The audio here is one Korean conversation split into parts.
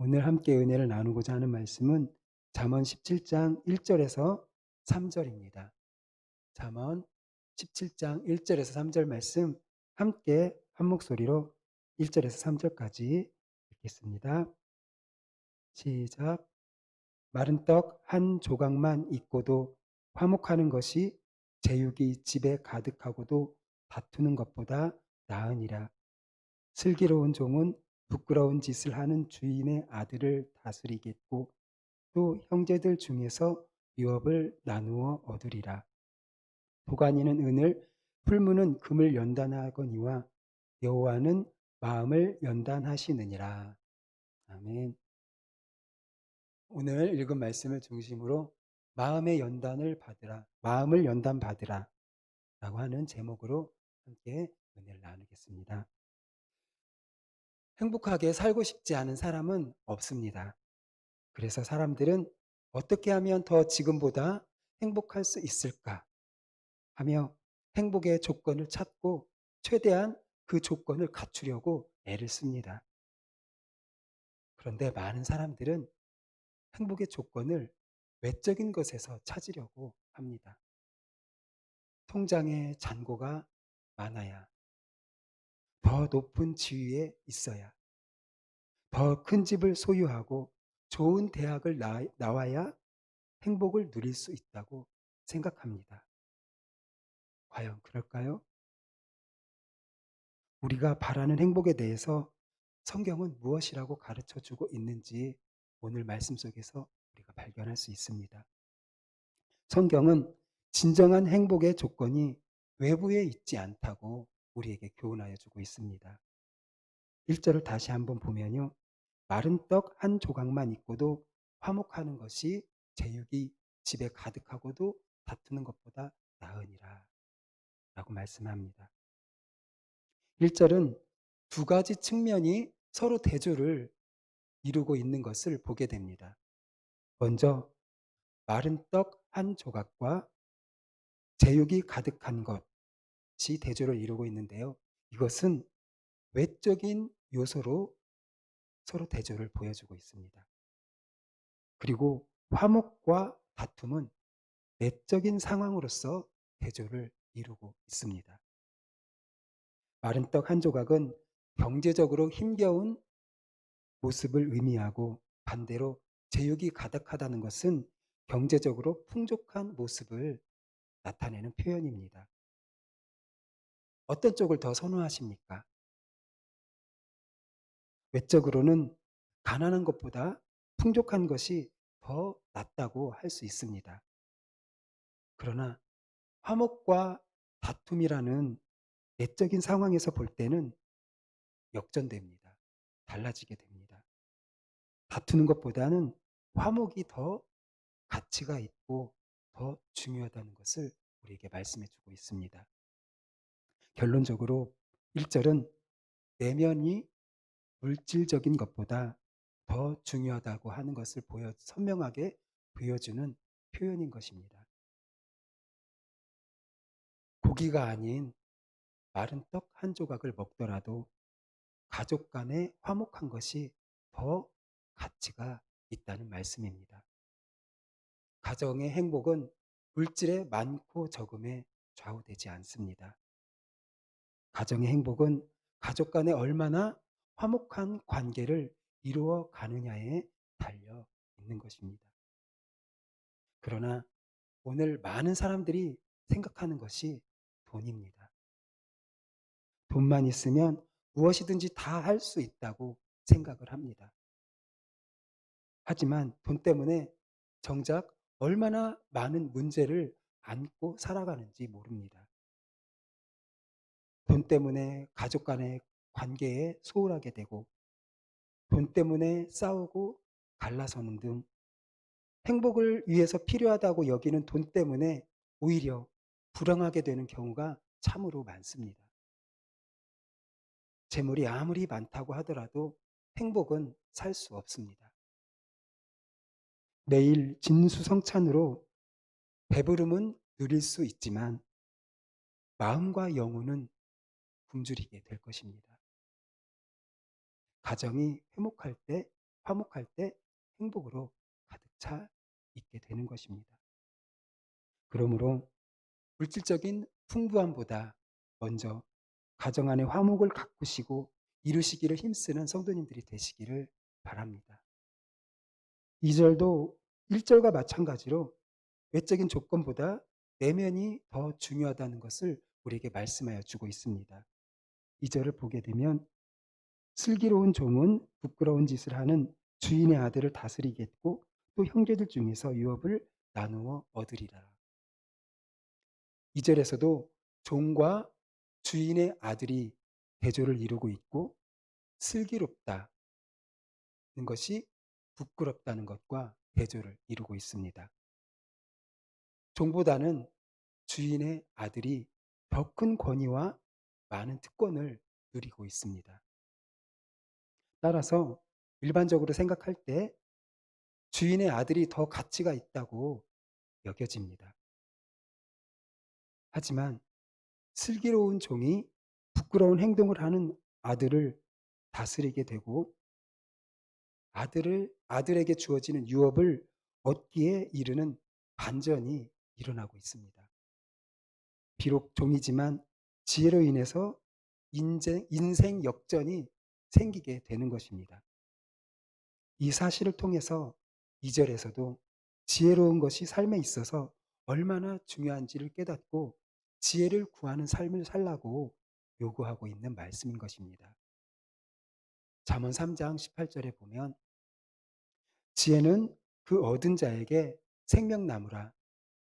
오늘 함께 은혜를 나누고자 하는 말씀은 잠언 17장 1절에서 3절입니다. 잠언 17장 1절에서 3절 말씀 함께 한 목소리로 1절에서 3절까지 읽겠습니다. 시작. 마른 떡 한 조각만 있고도 화목하는 것이 제육이 집에 가득하고도 다투는 것보다 나으니라. 슬기로운 종은 부끄러운 짓을 하는 주인의 아들을 다스리겠고 또 형제들 중에서 유업을 나누어 얻으리라. 도가니는 은을, 풀무는 금을 연단하거니와 여호와는 마음을 연단하시느니라. 아멘. 오늘 읽은 말씀을 중심으로 마음의 연단을 받으라, 마음을 연단 받으라 라고 하는 제목으로 함께 은혜를 나누겠습니다. 행복하게 살고 싶지 않은 사람은 없습니다. 그래서 사람들은 어떻게 하면 더 지금보다 행복할 수 있을까 하며 행복의 조건을 찾고 최대한 그 조건을 갖추려고 애를 씁니다. 그런데 많은 사람들은 행복의 조건을 외적인 것에서 찾으려고 합니다. 통장에 잔고가 많아야, 더 높은 지위에 있어야, 더 큰 집을 소유하고 좋은 대학을 나와야 행복을 누릴 수 있다고 생각합니다. 과연 그럴까요? 우리가 바라는 행복에 대해서 성경은 무엇이라고 가르쳐 주고 있는지 오늘 말씀 속에서 우리가 발견할 수 있습니다. 성경은 진정한 행복의 조건이 외부에 있지 않다고 우리에게 교훈하여 주고 있습니다. 1절을 다시 한번 보면요. 마른 떡 한 조각만 있고도 화목하는 것이 제육이 집에 가득하고도 다투는 것보다 나으니라 라고 말씀합니다. 1절은 두 가지 측면이 서로 대조를 이루고 있는 것을 보게 됩니다. 먼저 마른 떡 한 조각과 제육이 가득한 것이 대조를 이루고 있는데요. 이것은 외적인 요소로 서로 대조를 보여주고 있습니다. 그리고 화목과 다툼은 내적인 상황으로서 대조를 이루고 있습니다. 마른 떡 한 조각은 경제적으로 힘겨운 모습을 의미하고 반대로 제육이 가득하다는 것은 경제적으로 풍족한 모습을 나타내는 표현입니다. 어떤 쪽을 더 선호하십니까? 외적으로는 가난한 것보다 풍족한 것이 더 낫다고 할 수 있습니다. 그러나 화목과 다툼이라는 내적인 상황에서 볼 때는 역전됩니다. 달라지게 됩니다. 다투는 것보다는 화목이 더 가치가 있고 더 중요하다는 것을 우리에게 말씀해 주고 있습니다. 결론적으로 1절은 내면이 물질적인 것보다 더 중요하다고 하는 것을 선명하게 보여주는 표현인 것입니다. 고기가 아닌 마른 떡 한 조각을 먹더라도 가족 간에 화목한 것이 더 가치가 있다는 말씀입니다. 가정의 행복은 물질의 많고 적음에 좌우되지 않습니다. 가정의 행복은 가족 간에 얼마나 화목한 관계를 이루어 가느냐에 달려 있는 것입니다. 그러나 오늘 많은 사람들이 생각하는 것이 돈입니다. 돈만 있으면 무엇이든지 다 할 수 있다고 생각을 합니다. 하지만 돈 때문에 정작 얼마나 많은 문제를 안고 살아가는지 모릅니다. 돈 때문에 가족 간의 관계에 소홀하게 되고 돈 때문에 싸우고 갈라서는 등 행복을 위해서 필요하다고 여기는 돈 때문에 오히려 불행하게 되는 경우가 참으로 많습니다. 재물이 아무리 많다고 하더라도 행복은 살 수 없습니다. 매일 진수성찬으로 배부름은 누릴 수 있지만 마음과 영혼은 굶주리게 될 것입니다. 가정이 화목할 때 화목할 때 행복으로 가득 차 있게 되는 것입니다. 그러므로 물질적인 풍부함보다 먼저 가정 안에 화목을 가꾸시고 이루시기를 힘쓰는 성도님들이 되시기를 바랍니다. 2절도 1절과 마찬가지로 외적인 조건보다 내면이 더 중요하다는 것을 우리에게 말씀하여 주고 있습니다. 2절을 보게 되면 슬기로운 종은 부끄러운 짓을 하는 주인의 아들을 다스리겠고 또 형제들 중에서 유업을 나누어 얻으리라. 2절에서도 종과 주인의 아들이 대조를 이루고 있고 슬기롭다는 것이 부끄럽다는 것과 대조를 이루고 있습니다. 종보다는 주인의 아들이 더 큰 권위와 많은 특권을 누리고 있습니다. 따라서 일반적으로 생각할 때 주인의 아들이 더 가치가 있다고 여겨집니다. 하지만 슬기로운 종이 부끄러운 행동을 하는 아들을 다스리게 되고 아들에게 주어지는 유업을 얻기에 이르는 반전이 일어나고 있습니다. 비록 종이지만 지혜로 인해서 인생 역전이 생기게 되는 것입니다. 이 사실을 통해서 2절에서도 지혜로운 것이 삶에 있어서 얼마나 중요한지를 깨닫고 지혜를 구하는 삶을 살라고 요구하고 있는 말씀인 것입니다. 잠언 3장 18절에 보면 지혜는 그 얻은 자에게 생명나무라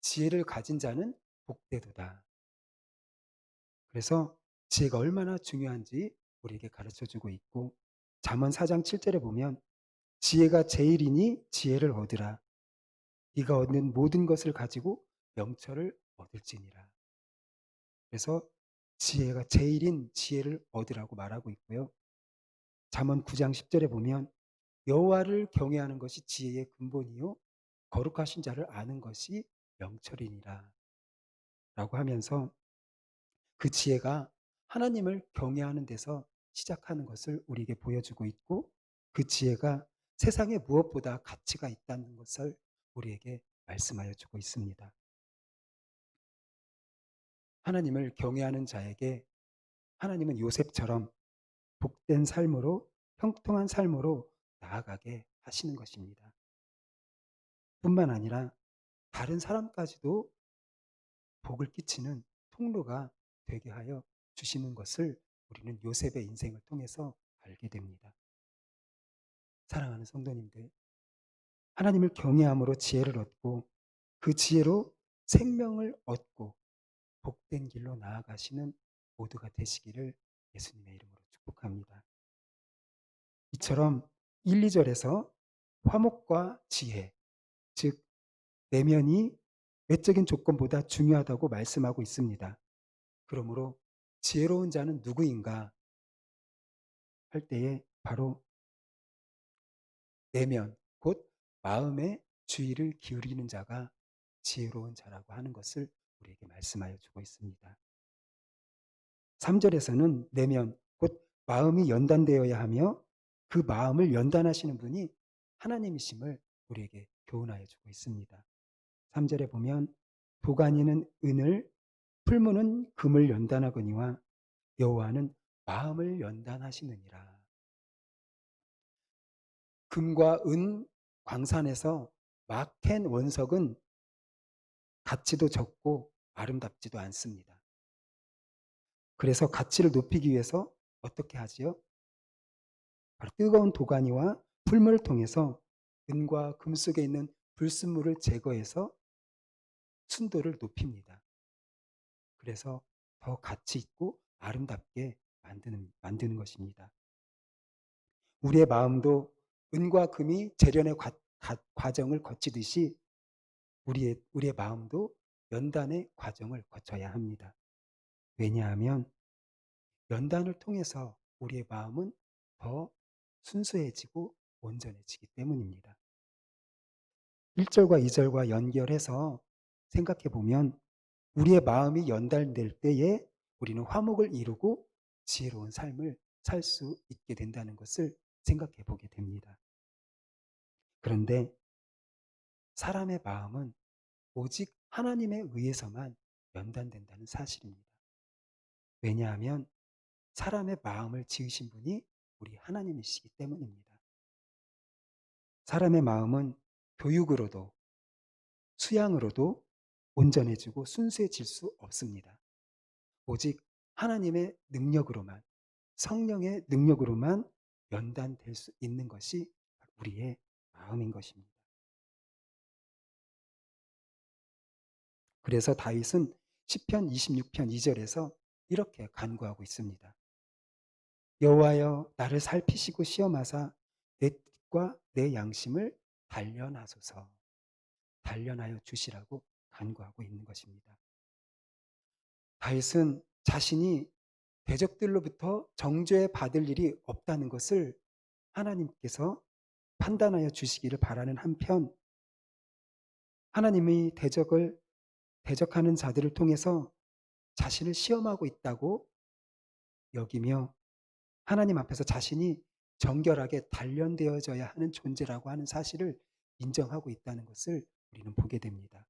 지혜를 가진 자는 복되도다. 그래서 지혜가 얼마나 중요한지 우리에게 가르쳐주고 있고 잠언 4장 7절에 보면 지혜가 제일이니 지혜를 얻으라. 네가 얻는 모든 것을 가지고 명철을 얻을지니라. 그래서 지혜가 제일인 지혜를 얻으라고 말하고 있고요. 잠언 9장 10절에 보면 여호와를 경외하는 것이 지혜의 근본이요 거룩하신 자를 아는 것이 명철이니라 라고 하면서 그 지혜가 하나님을 경외하는 데서 시작하는 것을 우리에게 보여주고 있고 그 지혜가 세상에 무엇보다 가치가 있다는 것을 우리에게 말씀하여 주고 있습니다. 하나님을 경외하는 자에게 하나님은 요셉처럼 복된 삶으로 형통한 삶으로 나아가게 하시는 것입니다. 뿐만 아니라 다른 사람까지도 복을 끼치는 통로가 되게 하여 주시는 것을 우리는 요셉의 인생을 통해서 알게 됩니다. 사랑하는 성도님들, 하나님을 경외함으로 지혜를 얻고 그 지혜로 생명을 얻고 복된 길로 나아가시는 모두가 되시기를 예수님의 이름으로 축복합니다. 이처럼 1, 2절에서 화목과 지혜, 즉 내면이 외적인 조건보다 중요하다고 말씀하고 있습니다. 그러므로 지혜로운 자는 누구인가 할 때에 바로 내면, 곧 마음의 주의를 기울이는 자가 지혜로운 자라고 하는 것을 우리에게 말씀하여 주고 있습니다. 3절에서는 내면, 곧 마음이 연단되어야 하며 그 마음을 연단하시는 분이 하나님이심을 우리에게 교훈하여 주고 있습니다. 3절에 보면 도가니는 은을, 풀무는 금을 연단하거니와 여호와는 마음을 연단하시느니라. 금과 은 광산에서 막 캔 원석은 가치도 적고 아름답지도 않습니다. 그래서 가치를 높이기 위해서 어떻게 하지요? 바로 뜨거운 도가니와 풀물을 통해서 은과 금 속에 있는 불순물을 제거해서 순도를 높입니다. 그래서 더 가치 있고 아름답게 만드는 것입니다. 우리의 마음도 은과 금이 재련의 과정을 거치듯이 우리의 마음도 연단의 과정을 거쳐야 합니다. 왜냐하면 연단을 통해서 우리의 마음은 더 순수해지고 온전해지기 때문입니다. 1절과 2절과 연결해서 생각해 보면 우리의 마음이 연단될 때에 우리는 화목을 이루고 지혜로운 삶을 살 수 있게 된다는 것을 생각해 보게 됩니다. 그런데 사람의 마음은 오직 하나님에 의해서만 연단된다는 사실입니다. 왜냐하면 사람의 마음을 지으신 분이 우리 하나님이시기 때문입니다. 사람의 마음은 교육으로도 수양으로도 온전해지고 순수해질 수 없습니다. 오직 하나님의 능력으로만, 성령의 능력으로만 연단될 수 있는 것이 우리의 마음인 것입니다. 그래서 다윗은 시편 26편 2절에서 이렇게 간구하고 있습니다. 여호와여 나를 살피시고 시험하사 내 뜻과 내 양심을 단련하소서. 단련하여 주시라고 간구하고 있는 것입니다. 다윗은 자신이 대적들로부터 정죄 받을 일이 없다는 것을 하나님께서 판단하여 주시기를 바라는 한편, 하나님이 대적하는 자들을 통해서 자신을 시험하고 있다고 여기며 하나님 앞에서 자신이 정결하게 단련되어져야 하는 존재라고 하는 사실을 인정하고 있다는 것을 우리는 보게 됩니다.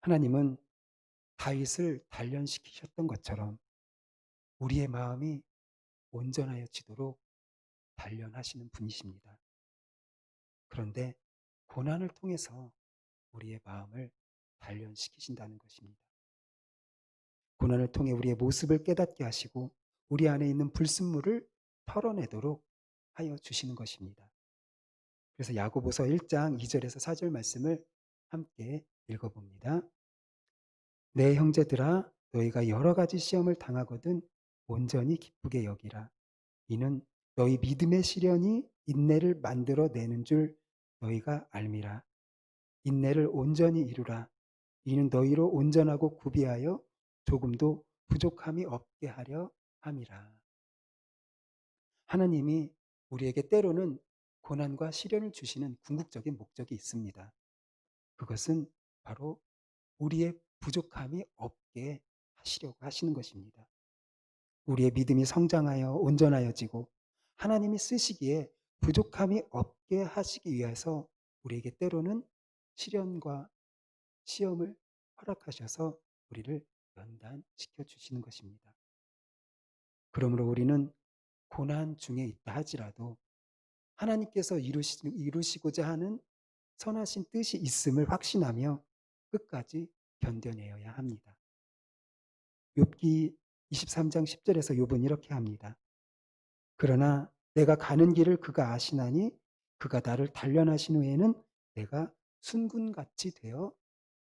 하나님은 다윗을 단련시키셨던 것처럼 우리의 마음이 온전하여지도록 단련하시는 분이십니다. 그런데 고난을 통해서 우리의 마음을 단련시키신다는 것입니다. 고난을 통해 우리의 모습을 깨닫게 하시고 우리 안에 있는 불순물을 털어내도록 하여 주시는 것입니다. 그래서 야고보서 1장 2절에서 4절 말씀을 함께 읽어봅니다. 내 형제들아 너희가 여러 가지 시험을 당하거든 온전히 기쁘게 여기라. 이는 너희 믿음의 시련이 인내를 만들어 내는 줄 너희가 알미라. 인내를 온전히 이루라. 이는 너희로 온전하고 구비하여 조금도 부족함이 없게 하려 함이라. 하나님이 우리에게 때로는 고난과 시련을 주시는 궁극적인 목적이 있습니다. 그것은 바로 우리의 부족함이 없게 하시려고 하시는 것입니다. 우리의 믿음이 성장하여 온전하여지고 하나님이 쓰시기에 부족함이 없게 하시기 위해서 우리에게 때로는 시련과 시험을 허락하셔서 우리를 연단시켜 주시는 것입니다. 그러므로 우리는 고난 중에 있다 할지라도 하나님께서 이루시고자 하는 선하신 뜻이 있음을 확신하며 끝까지 견뎌내어야 합니다. 욥기 23장 10절에서 욥은 이렇게 합니다. 그러나 내가 가는 길을 그가 아시나니 그가 나를 단련하신 후에는 내가 순금같이 되어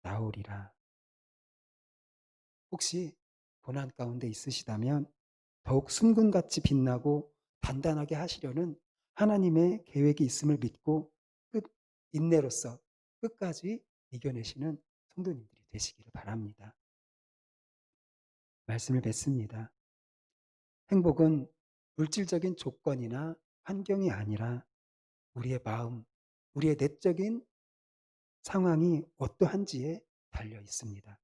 나오리라. 혹시 고난 가운데 있으시다면 더욱 순금같이 빛나고 단단하게 하시려는 하나님의 계획이 있음을 믿고 인내로서 끝까지 이겨내시는 성도님들이 되시기를 바랍니다. 말씀을 맺습니다. 행복은 물질적인 조건이나 환경이 아니라 우리의 마음, 우리의 내적인 상황이 어떠한지에 달려 있습니다.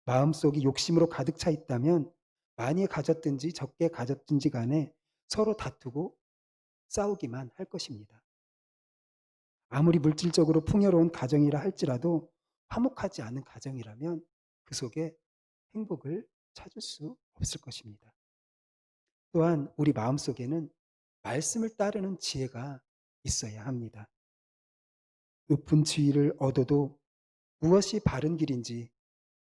마음속이 욕심으로 가득 차 있다면 많이 가졌든지 적게 가졌든지 간에 서로 다투고 싸우기만 할 것입니다. 아무리 물질적으로 풍요로운 가정이라 할지라도 화목하지 않은 가정이라면 그 속에 행복을 찾을 수 없을 것입니다. 또한 우리 마음속에는 말씀을 따르는 지혜가 있어야 합니다. 높은 지위를 얻어도 무엇이 바른 길인지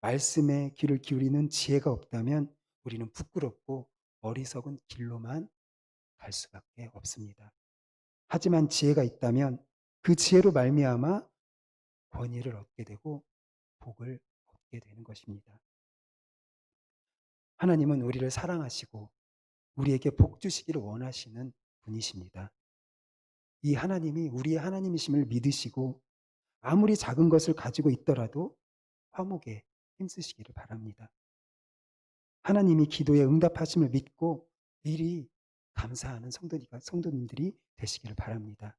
말씀에 귀를 기울이는 지혜가 없다면 우리는 부끄럽고 어리석은 길로만 갈 수밖에 없습니다. 하지만 지혜가 있다면 그 지혜로 말미암아 권위를 얻게 되고 복을 얻게 되는 것입니다. 하나님은 우리를 사랑하시고 우리에게 복 주시기를 원하시는 분이십니다. 이 하나님이 우리의 하나님이심을 믿으시고 아무리 작은 것을 가지고 있더라도 화목에 힘쓰시기를 바랍니다. 하나님이 기도에 응답하심을 믿고 미리 감사하는 성도님들이 되시기를 바랍니다.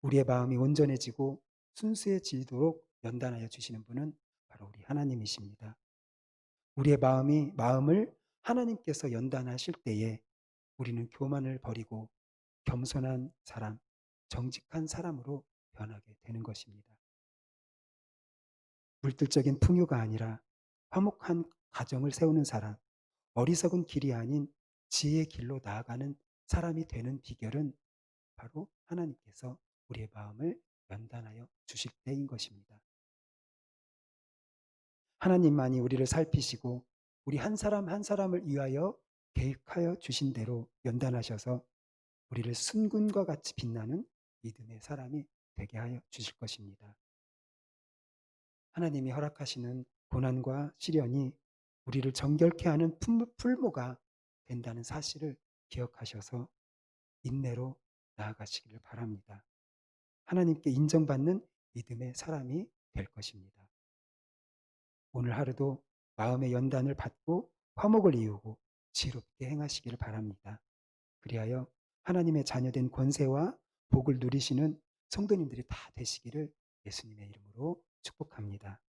우리의 마음이 온전해지고 순수해지도록 연단하여 주시는 분은 바로 우리 하나님이십니다. 우리의 마음을 하나님께서 연단하실 때에 우리는 교만을 버리고 겸손한 사람, 정직한 사람으로 변하게 되는 것입니다. 물질적인 풍요가 아니라 화목한 가정을 세우는 사람, 어리석은 길이 아닌 지혜의 길로 나아가는 사람이 되는 비결은 바로 하나님께서 우리의 마음을 연단하여 주실 때인 것입니다. 하나님만이 우리를 살피시고 우리 한 사람 한 사람을 위하여 계획하여 주신 대로 연단하셔서 우리를 순금과 같이 빛나는 믿음의 사람이 되게 하여 주실 것입니다. 하나님이 허락하시는 고난과 시련이 우리를 정결케 하는 풀무가 된다는 사실을 기억하셔서 인내로 나아가시기를 바랍니다. 하나님께 인정받는 믿음의 사람이 될 것입니다. 오늘 하루도 마음의 연단을 받고 화목을 이루고 지혜롭게 행하시기를 바랍니다. 그리하여 하나님의 자녀된 권세와 복을 누리시는 성도님들이 다 되시기를 예수님의 이름으로 축복합니다.